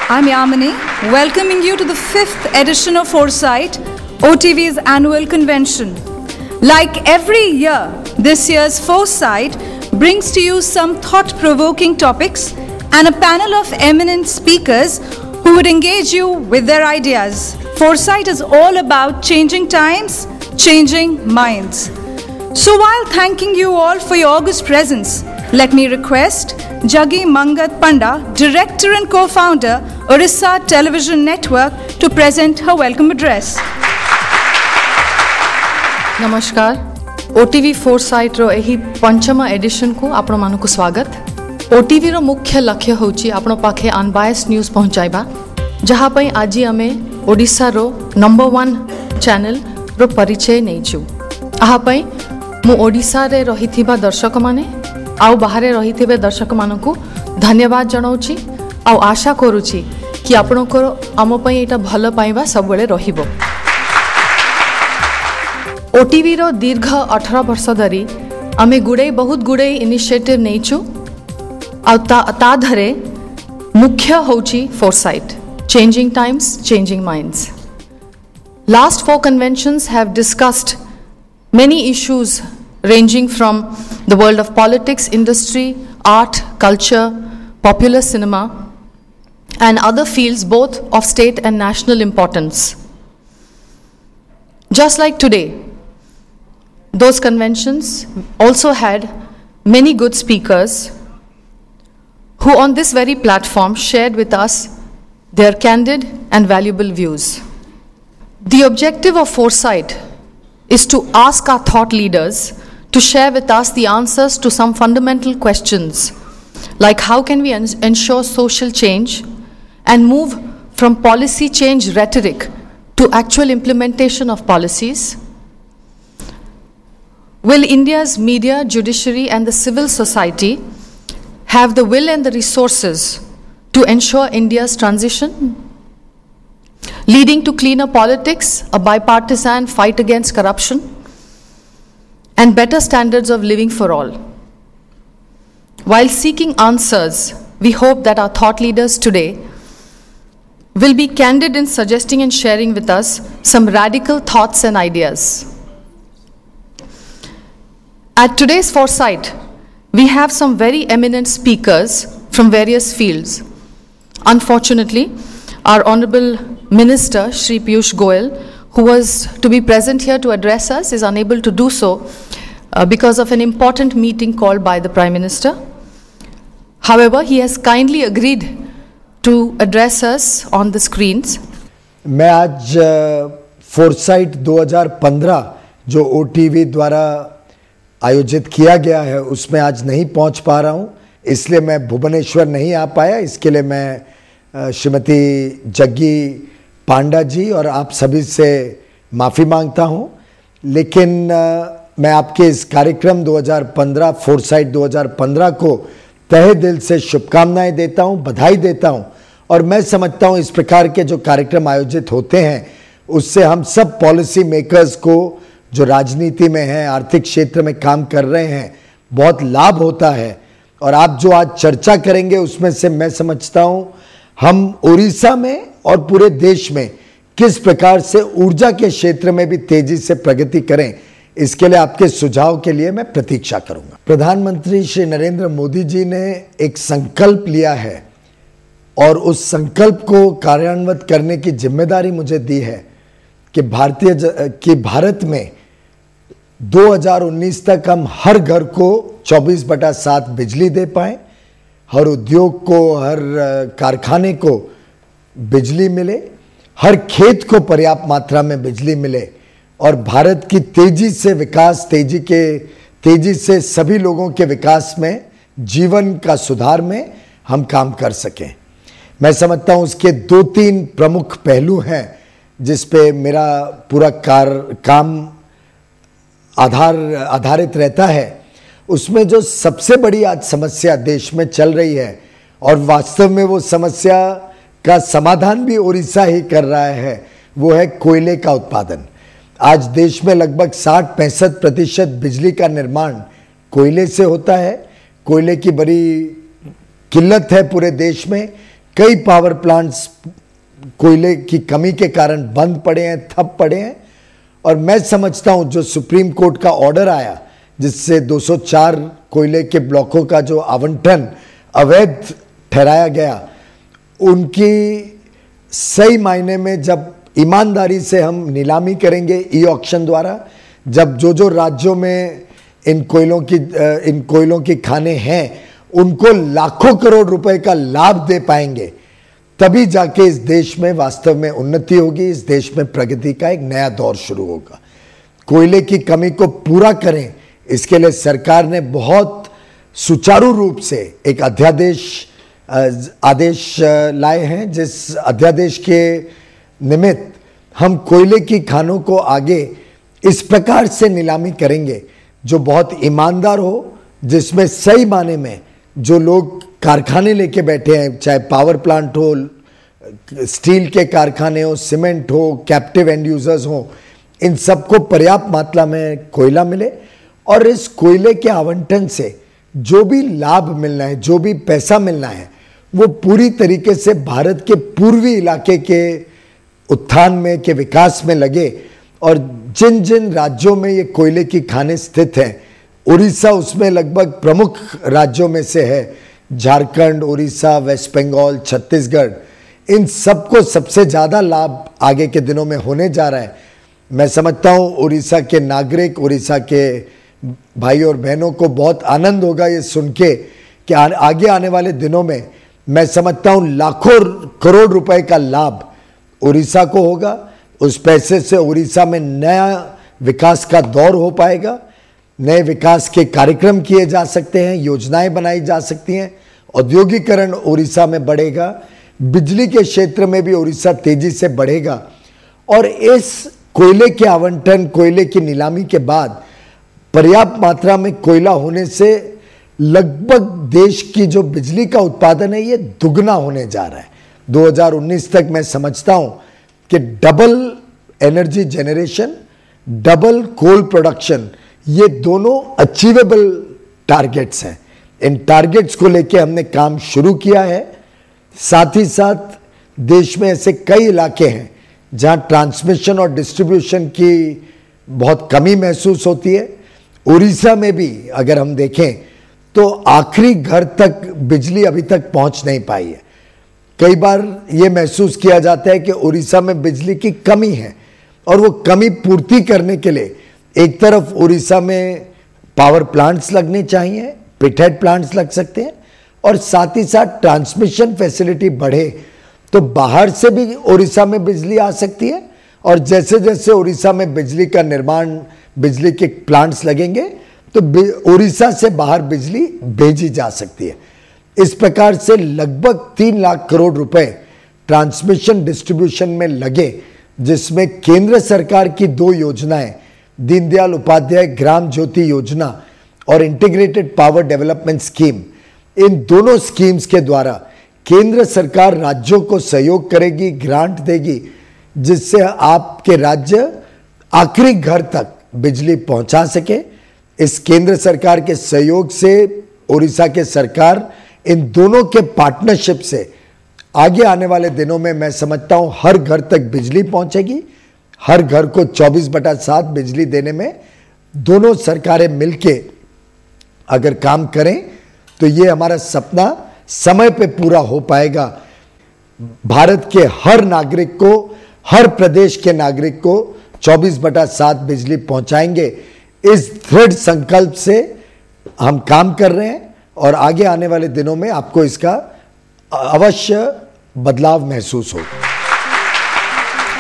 I'm Yamini, welcoming you to the 5th edition of Foresight, OTV's annual convention. Like every year, this year's Foresight brings to you some thought-provoking topics and a panel of eminent speakers who would engage you with their ideas. Foresight is all about changing times, changing minds. So while thanking you all for your august presence, let me request Jaggi Mangat Panda, Director and Co-founder, Orissa Television Network, to present her welcome address. नमस्कार OTV foresight रो एही पंचम addition को आपण मानकु स्वागत। OTV रो मुख्य लक्ष्य होची आपण पाखे अनबायस्ड न्यूज पहुंचाइबा, जहा पई आजी आमे ओडिसा रो नंबर 1 चैनल रो परिचय नैचु। आहा पई मु ओडिसा रे रहिथिबा दर्शक माने आउ बाहरे रहिथिबे दर्शक मानकु धन्यवाद जणाउची आउ आशा करूची कि आपनको आम पई एटा भल पाइबा सब बेले रहिबो। ओटीवी रो दीर्घ 18 वर्ष धरी आमे बहुत गुड़े इनिशिएटिव नैचु आ ता धरे मुख्य होची foresight, changing times, changing minds. Last 4 conventions have discussed many issues ranging from the world of politics, industry, art, culture, popular cinema, and other fields both of state and national importance. Just like today, those conventions also had many good speakers who on this very platform shared with us their candid and valuable views. The objective of Foresight is to ask our thought leaders to share with us the answers to some fundamental questions, like how can we ensure social change and move from policy change rhetoric to actual implementation of policies? Will India's media, judiciary, and the civil society have the will and the resources to ensure India's transition, leading to cleaner politics, a bipartisan fight against corruption, and better standards of living for all? While seeking answers, we hope that our thought leaders today will be candid in suggesting and sharing with us some radical thoughts and ideas. At today's Foresight, we have some very eminent speakers from various fields. Unfortunately, our Honorable Minister, Shri Piyush Goyal, who was to be present here to address us, is unable to do so because of an important meeting called by the Prime Minister. However, he has kindly agreed to address us on the screens. मैं आज foresight 2015 जो OTV द्वारा आयोजित किया गया है उसमें आज नहीं पहुंच पा रहा हूं, इसलिए मैं भुवनेश्वर नहीं आ पाया। इसके लिए मैं श्रीमती जग्गी पांडा जी और आप सभी से माफ़ी मांगता हूं। लेकिन मैं आपके इस कार्यक्रम 2015 फोरसाइट 2015 को तहे दिल से शुभकामनाएं देता हूं, बधाई देता हूं। और मैं समझता हूं इस प्रकार के जो कार्यक्रम आयोजित होते हैं उससे हम सब पॉलिसी मेकर्स को जो राजनीति में हैं, आर्थिक क्षेत्र में काम कर रहे हैं, बहुत लाभ होता है। और आप जो आज चर्चा करेंगे उसमें से मैं समझता हूं हम उड़ीसा में और पूरे देश में किस प्रकार से ऊर्जा के क्षेत्र में भी तेजी से प्रगति करें, इसके लिए आपके सुझाव के लिए मैं प्रतीक्षा करूंगा। प्रधानमंत्री श्री नरेंद्र मोदी जी ने एक संकल्प लिया है और उस संकल्प को कार्यान्वित करने की जिम्मेदारी मुझे दी है कि भारत में 2019 तक हम हर घर को 24/7 बिजली दे पाएं, हर उद्योग को, हर कारखाने को बिजली मिले, हर खेत को पर्याप्त मात्रा में बिजली मिले और भारत की तेजी से विकास, तेजी से सभी लोगों के विकास में, जीवन का सुधार में हम काम कर सकें। मैं समझता हूं उसके 2-3 प्रमुख पहलू हैं जिस पे मेरा पूरा काम आधारित रहता है। उसमें जो सबसे बड़ी आज समस्या देश में चल रही है और वास्तव में वो समस्या का समाधान भी उड़ीसा ही कर रहा है, वो है कोयले का उत्पादन। आज देश में लगभग 60-65% बिजली का निर्माण कोयले से होता है। कोयले की बड़ी किल्लत है पूरे देश में। कई पावर प्लांट्स कोयले की कमी के कारण बंद पड़े हैं, ठप पड़े हैं। और मैं समझता हूं जो सुप्रीम कोर्ट का ऑर्डर आया जिससे 204 कोयले के ब्लॉकों का जो आवंटन अवैध ठहराया गया, उनकी सही मायने में जब ईमानदारी से हम नीलामी करेंगे ई ऑक्शन द्वारा, जब जो राज्यों में इन कोयलों की खाने हैं उनको लाखों करोड़ रुपए का लाभ दे पाएंगे, तभी जाके इस देश में वास्तव में उन्नति होगी, इस देश में प्रगति का एक नया दौर शुरू होगा। कोयले की कमी को पूरा करें, इसके लिए सरकार ने बहुत सुचारू रूप से एक आदेश लाए हैं, जिस अध्यादेश के निमित्त हम कोयले की खानों को आगे इस प्रकार से नीलामी करेंगे जो बहुत ईमानदार हो, जिसमें सही माने में जो लोग कारखाने लेके बैठे हैं, चाहे पावर प्लांट हो, स्टील के कारखाने हो, सीमेंट हो, कैप्टिव एंड यूजर्स हो, इन सबको पर्याप्त मात्रा में कोयला मिले और इस कोयले के आवंटन से जो भी लाभ मिलना है, जो भी पैसा मिलना है, वो पूरी तरीके से भारत के पूर्वी इलाके के उत्थान में, के विकास में लगे। और जिन जिन राज्यों में ये कोयले की खानें स्थित हैं, उड़ीसा उसमें लगभग प्रमुख राज्यों में से है, झारखंड, उड़ीसा, वेस्ट बंगाल, छत्तीसगढ़, इन सबको सबसे ज़्यादा लाभ आगे के दिनों में होने जा रहा है। मैं समझता हूँ उड़ीसा के नागरिक, उड़ीसा के भाई और बहनों को बहुत आनंद होगा ये सुन के कि आगे आने वाले दिनों में मैं समझता हूँ लाखों करोड़ रुपए का लाभ उड़ीसा को होगा। उस पैसे से उड़ीसा में नया विकास का दौर हो पाएगा, नए विकास के कार्यक्रम किए जा सकते हैं, योजनाएं बनाई जा सकती हैं, औद्योगिकरण उड़ीसा में बढ़ेगा, बिजली के क्षेत्र में भी उड़ीसा तेजी से बढ़ेगा। और इस कोयले के आवंटन, कोयले की नीलामी के बाद पर्याप्त मात्रा में कोयला होने से लगभग देश की जो बिजली का उत्पादन है ये दुगना होने जा रहा है। 2019 तक मैं समझता हूं कि double energy generation, double coal production, ये दोनों अचीवेबल टारगेट्स हैं। इन टारगेट्स को लेके हमने काम शुरू किया है। साथ ही साथ देश में ऐसे कई इलाके हैं जहां ट्रांसमिशन और डिस्ट्रीब्यूशन की बहुत कमी महसूस होती है। उड़ीसा में भी अगर हम देखें तो आखिरी घर तक बिजली अभी तक पहुंच नहीं पाई है। कई बार ये महसूस किया जाता है कि उड़ीसा में बिजली की कमी है और वो कमी पूर्ति करने के लिए एक तरफ उड़ीसा में पावर प्लांट्स लगने चाहिए, पिटहेड प्लांट्स लग सकते हैं, और साथ ही साथ ट्रांसमिशन फैसिलिटी बढ़े तो बाहर से भी उड़ीसा में बिजली आ सकती है। और जैसे जैसे उड़ीसा में बिजली का निर्माण, बिजली के प्लांट्स लगेंगे तो उड़ीसा से बाहर बिजली भेजी जा सकती है। इस प्रकार से लगभग 3 लाख करोड़ रुपए ट्रांसमिशन डिस्ट्रीब्यूशन में लगे, जिसमें केंद्र सरकार की 2 योजनाएं, दीनदयाल उपाध्याय ग्राम ज्योति योजना और इंटीग्रेटेड पावर डेवलपमेंट स्कीम, इन दोनों स्कीम्स के द्वारा केंद्र सरकार राज्यों को सहयोग करेगी, ग्रांट देगी, जिससे आपके राज्य आखिरी घर तक बिजली पहुंचा सके। इस केंद्र सरकार के सहयोग से उड़ीसा के सरकार इन दोनों के पार्टनरशिप से आगे आने वाले दिनों में मैं समझता हूं हर घर तक बिजली पहुंचेगी। हर घर को 24/7 बिजली देने में दोनों सरकारें मिलके अगर काम करें तो ये हमारा सपना समय पे पूरा हो पाएगा। भारत के हर नागरिक को, हर प्रदेश के नागरिक को 24/7 बिजली पहुंचाएंगे। इस दृढ़ संकल्प से हम काम कर रहे हैं और आगे आने वाले दिनों में आपको इसका अवश्य बदलाव महसूस होगा।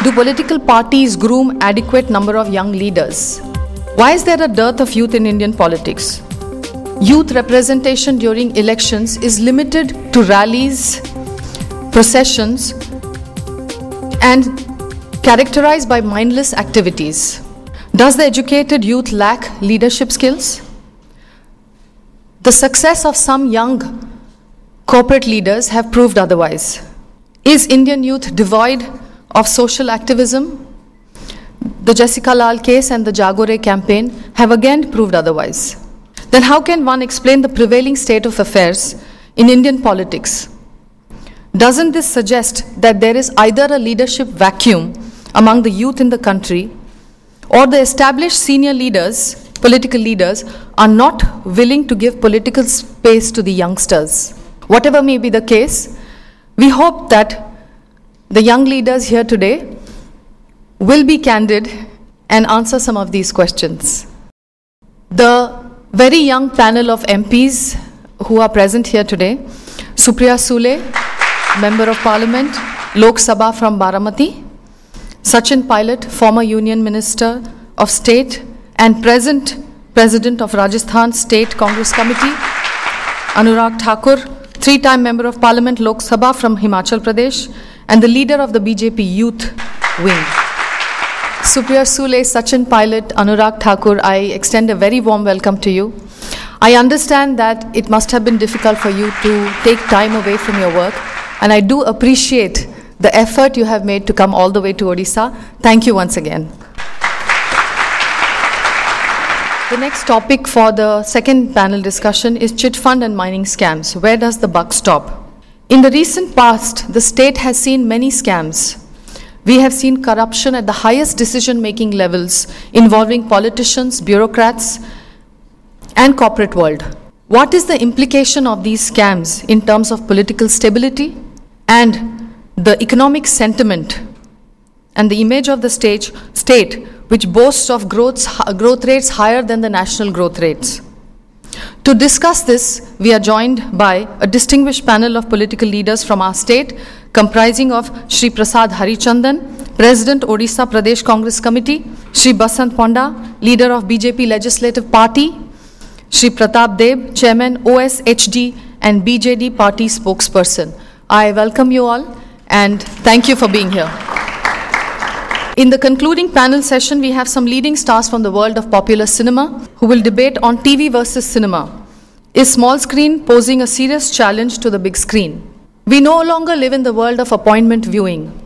Do political parties groom adequate number of young leaders? Why is there a dearth of youth in Indian politics? Youth representation during elections is limited to rallies, processions, and characterized by mindless activities. Does the educated youth lack leadership skills? The success of some young corporate leaders have proved otherwise. Is Indian youth devoid of social activism? The Jessica Lal case and the Jagore campaign have again proved otherwise. Then how can one explain the prevailing state of affairs in Indian politics? Doesn't this suggest that there is either a leadership vacuum among the youth in the country, or the established senior leaders, political leaders, are not willing to give political space to the youngsters? Whatever may be the case, we hope that the young leaders here today will be candid and answer some of these questions. The very young panel of MPs who are present here today: Supriya Sule, Member of Parliament, Lok Sabha from Baramati; Sachin Pilot, former Union Minister of State and present President of Rajasthan State Congress Committee; Anurag Thakur, three-time Member of Parliament, Lok Sabha from Himachal Pradesh, and the leader of the BJP Youth Wing. Supriya Sule, Sachin Pilot, Anurag Thakur, I extend a very warm welcome to you. I understand that it must have been difficult for you to take time away from your work, and I do appreciate the effort you have made to come all the way to Odisha. Thank you once again. The next topic for the second panel discussion is chit fund and mining scams. Where does the buck stop? In the recent past, the state has seen many scams. We have seen corruption at the highest decision-making levels involving politicians, bureaucrats, and corporate world. What is the implication of these scams in terms of political stability and the economic sentiment and the image of the state, which boasts of growth rates higher than the national growth rates? To discuss this, we are joined by a distinguished panel of political leaders from our state, comprising of Shri Prasad Harichandan, President Odisha Pradesh Congress Committee; Shri Basant Ponda, leader of BJP Legislative Party; Shri Pratap Deb, Chairman OSHD and BJD Party spokesperson. I welcome you all and thank you for being here. In the concluding panel session, we have some leading stars from the world of popular cinema who will debate on TV versus cinema. Is small screen posing a serious challenge to the big screen? We no longer live in the world of appointment viewing.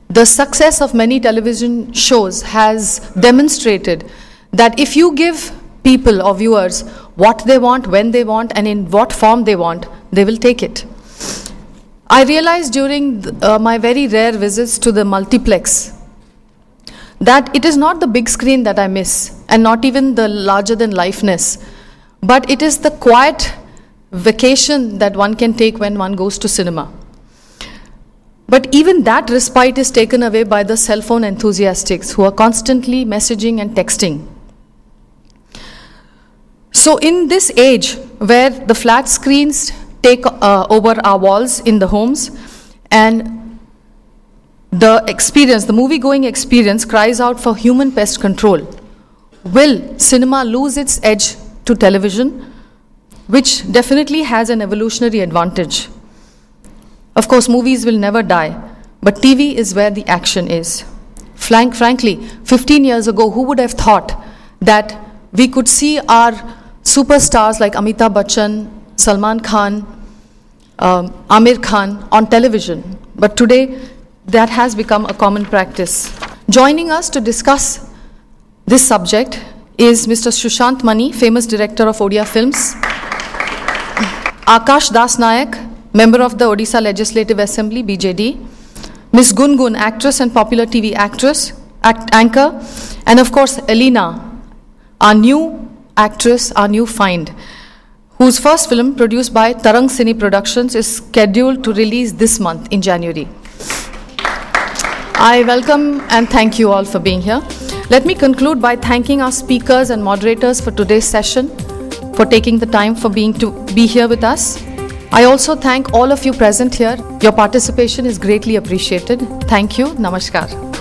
The success of many television shows has demonstrated that if you give people or viewers what they want, when they want, and in what form they want, they will take it. I realized during my very rare visits to the multiplex that it is not the big screen that I miss, and not even the larger-than-lifeness, but it is the quiet vacation that one can take when one goes to cinema. But even that respite is taken away by the cell phone enthusiasts who are constantly messaging and texting. So in this age where the flat screens take over our walls in the homes, and the movie-going experience cries out for human pest control, will cinema lose its edge to television, which definitely has an evolutionary advantage? Of course, movies will never die, but TV is where the action is. Frankly, 15 years ago, who would have thought that we could see our superstars like Amitabh Bachchan, Salman Khan, Amir Khan on television? But today, that has become a common practice. Joining us to discuss this subject is Mr. Sushant Mani, famous director of Odia Films; Akash Das Nayak, member of the Odisha Legislative Assembly, BJD; Ms. Gungun, actress and popular TV anchor; and of course, Elena, our new actress, our new find, whose first film, produced by Tarang Cine Productions, is scheduled to release this month in January. I welcome and thank you all for being here. Let me conclude by thanking our speakers and moderators for today's session, for taking the time to be here with us. I also thank all of you present here. Your participation is greatly appreciated. Thank you. Namaskar.